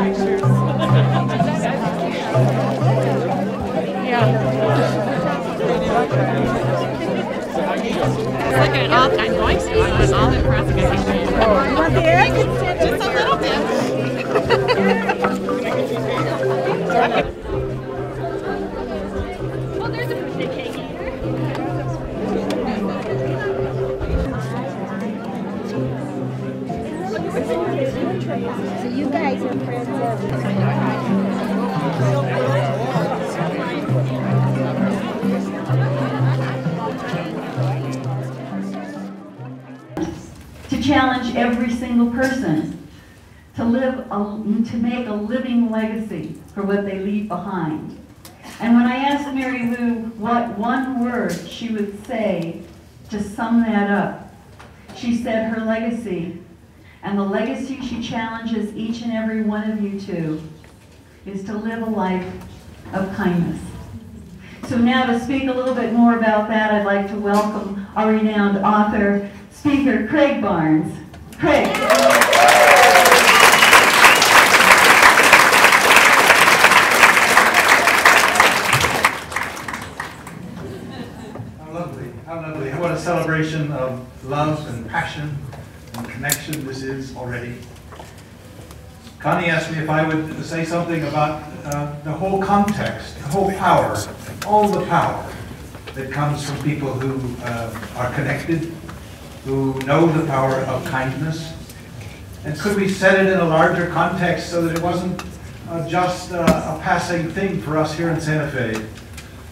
It's like an all-time voice. I'm all impressed. You want the egg? Just a little bit. Oh, there's a birthday cake here. So you guys are friends to challenge every single person to make a living legacy for what they leave behind. And when I asked Mary Lou what one word she would say to sum that up, she said her legacy, and the legacy she challenges each and every one of you to, is to live a life of kindness. So now to speak a little bit more about that, I'd like to welcome our renowned author, speaker, Craig Barnes. Craig. How lovely, how lovely. What a celebration of love and passion and connection this is already. Connie asked me if I would say something about the whole context, the whole power, all the power that comes from people who are connected, who know the power of kindness. And could we set it in a larger context so that it wasn't just a passing thing for us here in Santa Fe?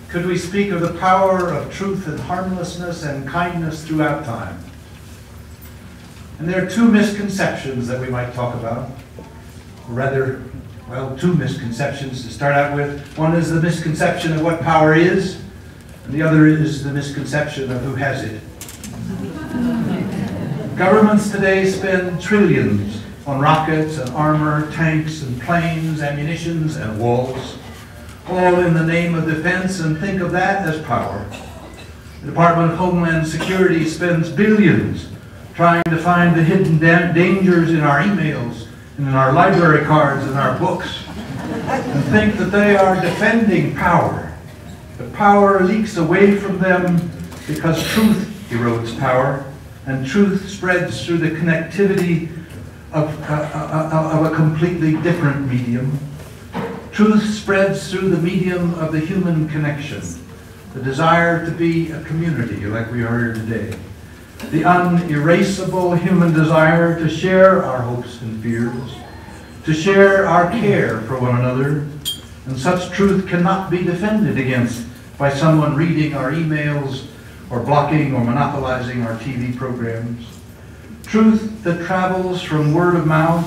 Could we speak of the power of truth and harmlessness and kindness throughout time? And there are two misconceptions that we might talk about. Or rather, well, two misconceptions to start out with. One is the misconception of what power is, and the other is the misconception of who has it. Governments today spend trillions on rockets and armor, tanks and planes, ammunitions and walls, all in the name of defense, and think of that as power. The Department of Homeland Security spends billions trying to find the hidden dangers in our emails, and in our library cards, and our books, and think that they are defending power. But power leaks away from them because truth erodes power, and truth spreads through the connectivity of a completely different medium. Truth spreads through the medium of the human connection, the desire to be a community like we are here today, the unerasable human desire to share our hopes and fears, to share our care for one another, and such truth cannot be defended against by someone reading our emails or blocking or monopolizing our TV programs. Truth that travels from word of mouth,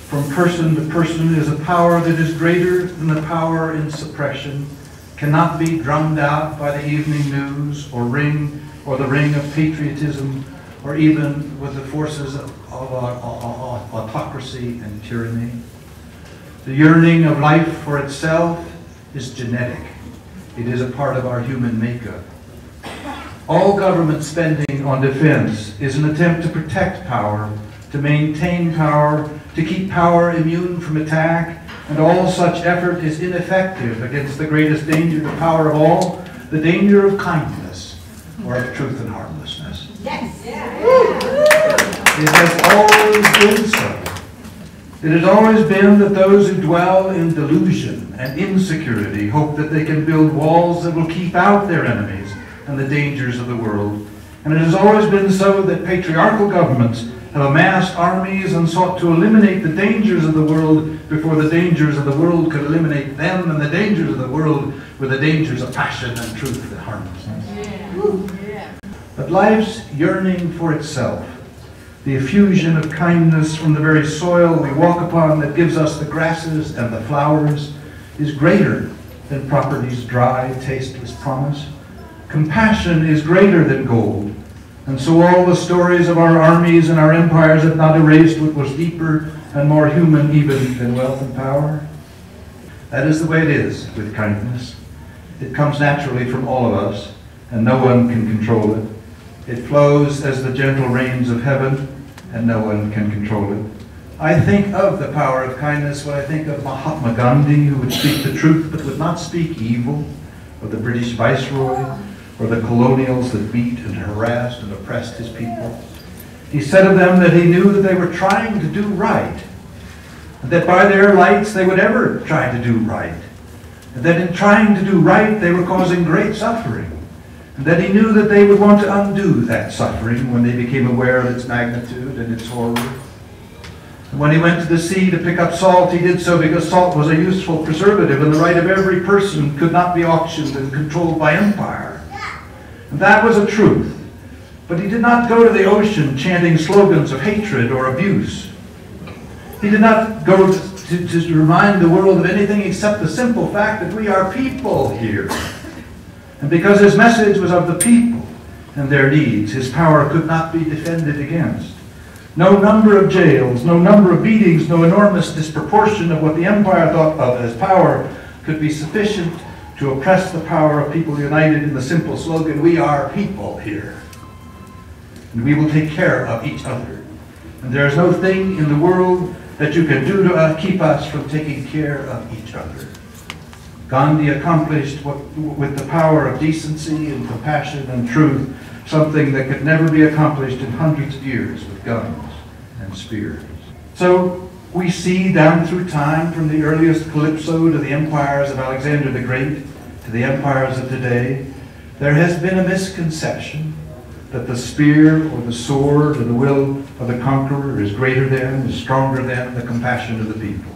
from person to person, is a power that is greater than the power in suppression, cannot be drummed out by the evening news or the ring of patriotism, or even with the forces of autocracy and tyranny. The yearning of life for itself is genetic. It is a part of our human makeup. All government spending on defense is an attempt to protect power, to maintain power, to keep power immune from attack, and all such effort is ineffective against the greatest danger to power of all, the danger of kindness, or of truth and harmlessness. Yes. It has always been so. It has always been that those who dwell in delusion and insecurity hope that they can build walls that will keep out their enemies and the dangers of the world. And it has always been so that patriarchal governments have amassed armies and sought to eliminate the dangers of the world before the dangers of the world could eliminate them, and the dangers of the world were the dangers of passion and truth and harmlessness. But life's yearning for itself, the effusion of kindness from the very soil we walk upon that gives us the grasses and the flowers, is greater than property's dry, tasteless promise. Compassion is greater than gold. And so all the stories of our armies and our empires have not erased what was deeper and more human even than wealth and power. That is the way it is with kindness. It comes naturally from all of us, and no one can control it. It flows as the gentle rains of heaven, and no one can control it. I think of the power of kindness when I think of Mahatma Gandhi, who would speak the truth but would not speak evil, or the British Viceroy, or the colonials that beat and harassed and oppressed his people. He said of them that he knew that they were trying to do right, and that by their lights they would ever try to do right, and that in trying to do right they were causing great suffering, and that he knew that they would want to undo that suffering when they became aware of its magnitude and its horror. And when he went to the sea to pick up salt, he did so because salt was a useful preservative, and the right of every person could not be auctioned and controlled by empire. And that was a truth. But he did not go to the ocean chanting slogans of hatred or abuse. He did not go to remind the world of anything except the simple fact that we are people here. And because his message was of the people and their needs, his power could not be defended against. No number of jails, no number of beatings, no enormous disproportion of what the empire thought of as power could be sufficient to oppress the power of people united in the simple slogan, we are people here. And we will take care of each other. And there is no thing in the world that you can do to keep us from taking care of each other. Gandhi accomplished with the power of decency and compassion and truth, something that could never be accomplished in hundreds of years with guns and spears. So we see down through time, from the earliest Calypso to the empires of Alexander the Great to the empires of today, there has been a misconception that the spear or the sword or the will of the conqueror is greater than, is stronger than the compassion of the people.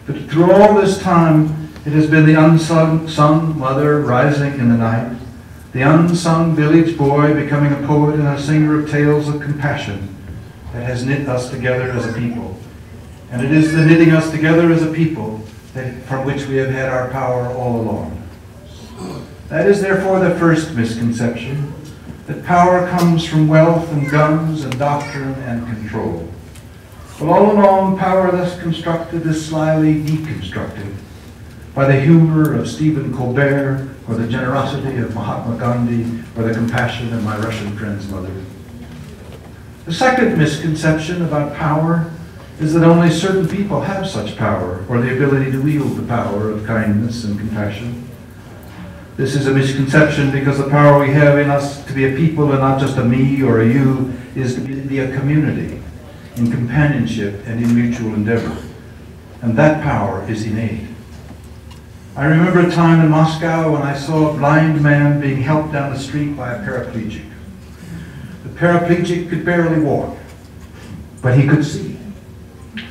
But through all this time, it has been the unsung mother rising in the night, the unsung village boy becoming a poet and a singer of tales of compassion that has knit us together as a people. And it is the knitting us together as a people from which we have had our power all along. That is therefore the first misconception, that power comes from wealth and guns and doctrine and control. But all along, power thus constructed is slyly deconstructed by the humor of Stephen Colbert, or the generosity of Mahatma Gandhi, or the compassion of my Russian friend's mother. The second misconception about power is that only certain people have such power, or the ability to wield the power of kindness and compassion. This is a misconception because the power we have in us to be a people and not just a me or a you is to be a community in companionship and in mutual endeavor. And that power is innate. I remember a time in Moscow when I saw a blind man being helped down the street by a paraplegic. The paraplegic could barely walk, but he could see.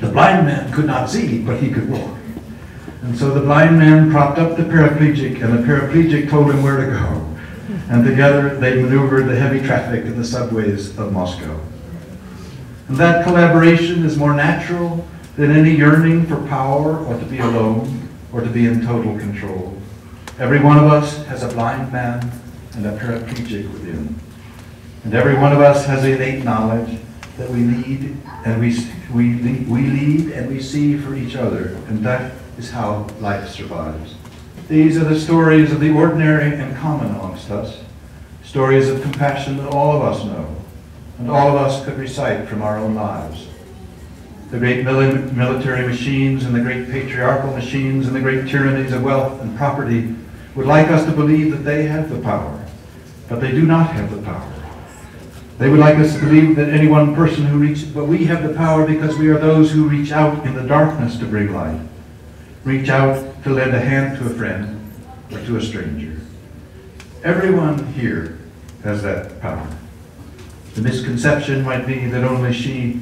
The blind man could not see, but he could walk. And so the blind man propped up the paraplegic, and the paraplegic told him where to go. And together they maneuvered the heavy traffic in the subways of Moscow. And that collaboration is more natural than any yearning for power or to be alone or to be in total control. Every one of us has a blind man and a paraplegic within. And every one of us has innate knowledge that we lead and we lead and we see for each other, and that is how life survives. These are the stories of the ordinary and common amongst us, stories of compassion that all of us know, and all of us could recite from our own lives. The great military machines and the great patriarchal machines and the great tyrannies of wealth and property would like us to believe that they have the power, but they do not have the power. They would like us to believe that any one person who reaches, but we have the power because we are those who reach out in the darkness to bring light, reach out to lend a hand to a friend or to a stranger. Everyone here has that power. The misconception might be that only she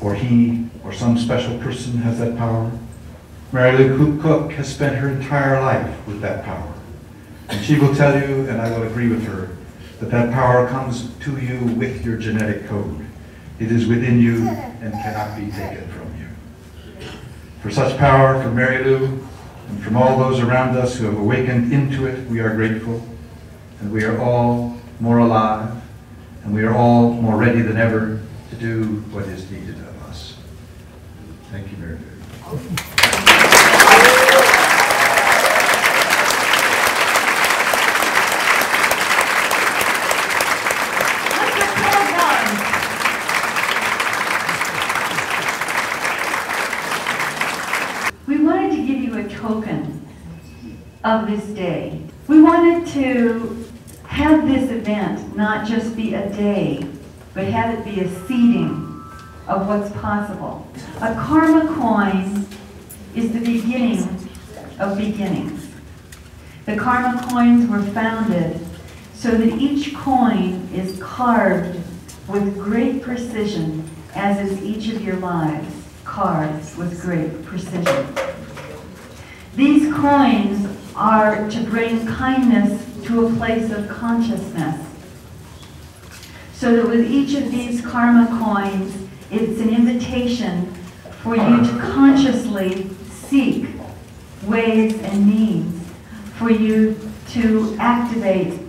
or he or some special person has that power. Mary Lou Cook has spent her entire life with that power. And she will tell you, and I will agree with her, that that power comes to you with your genetic code. It is within you and cannot be taken from you. For such power from Mary Lou and from all those around us who have awakened into it, we are grateful. And we are all more alive, and we are all more ready than ever to do what is needed of us. Thank you, Mary Lou. of this day. We wanted to have this event not just be a day, but have it be a seeding of what's possible. A karma coin is the beginning of beginnings. The karma coins were founded so that each coin is carved with great precision, as is each of your lives carved with great precision. These coins are to bring kindness to a place of consciousness. So that with each of these karma coins, it's an invitation for you to consciously seek ways and means for you to activate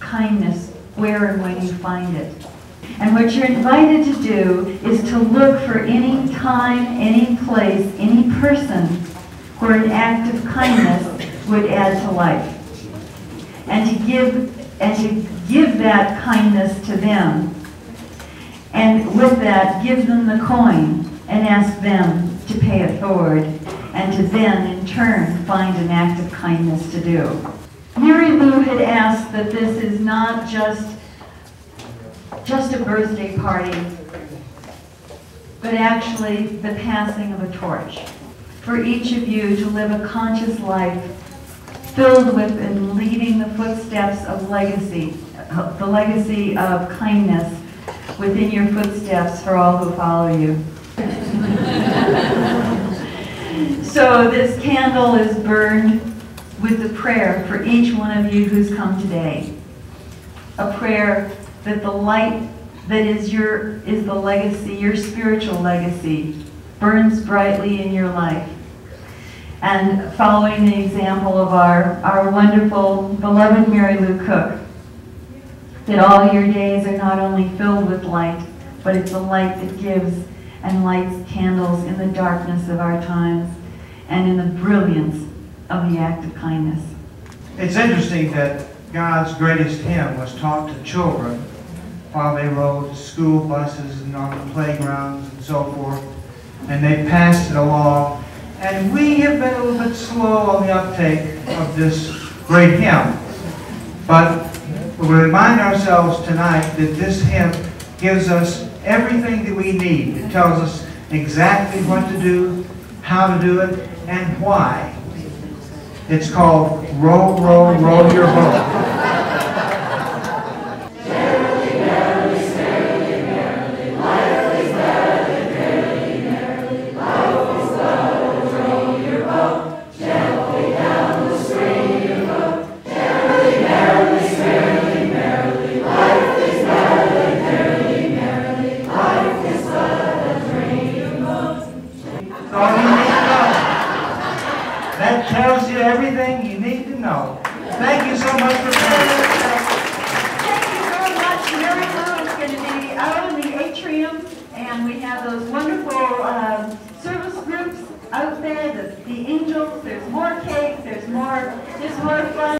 kindness where and when you find it. And what you're invited to do is to look for any time, any place, any person where an act of kindness would add to life. And to give that kindness to them. And with that, give them the coin and ask them to pay it forward, and to then, in turn, find an act of kindness to do. Mary Lou had asked that this is not just a birthday party, but actually the passing of a torch. For each of you to live a conscious life filled with and leading the footsteps of legacy, the legacy of kindness within your footsteps for all who follow you. So this candle is burned with the prayer for each one of you who's come today. A prayer that the light that is the legacy, your spiritual legacy, burns brightly in your life. And following the example of our wonderful, beloved Mary Lou Cook, that all your days are not only filled with light, but it's a light that gives and lights candles in the darkness of our times and in the brilliance of the act of kindness. It's interesting that God's greatest hymn was taught to children while they rode school buses and on the playgrounds and so forth, and they passed it along. And we have been a little bit slow on the uptake of this great hymn. But we remind ourselves tonight that this hymn gives us everything that we need. It tells us exactly what to do, how to do it, and why. It's called Row, Row, Row Your Boat. That tells you everything you need to know. Thank you so much for being here. Thank you very much. Mary Lou is going to be out in the atrium, and we have those wonderful service groups out there, the angels. There's more cake, there's more fun.